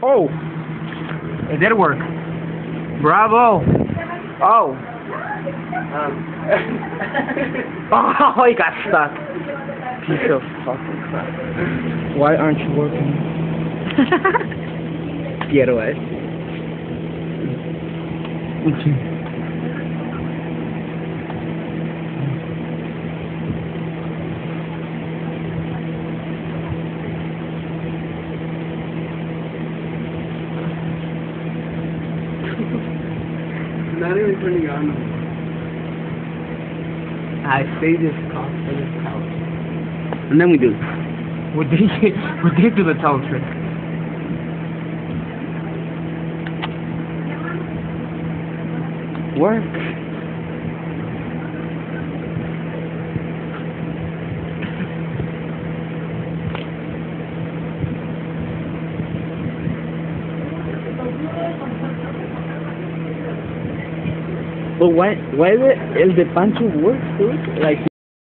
Oh, it did work. Bravo. Oh. Oh, he got stuck. Piece of fucking crap. Why aren't you working? Get away. Not even turning on. I say this cost for this couch. And then we do. We did do the towel trick. Work. But why is the pancho work, dude? Like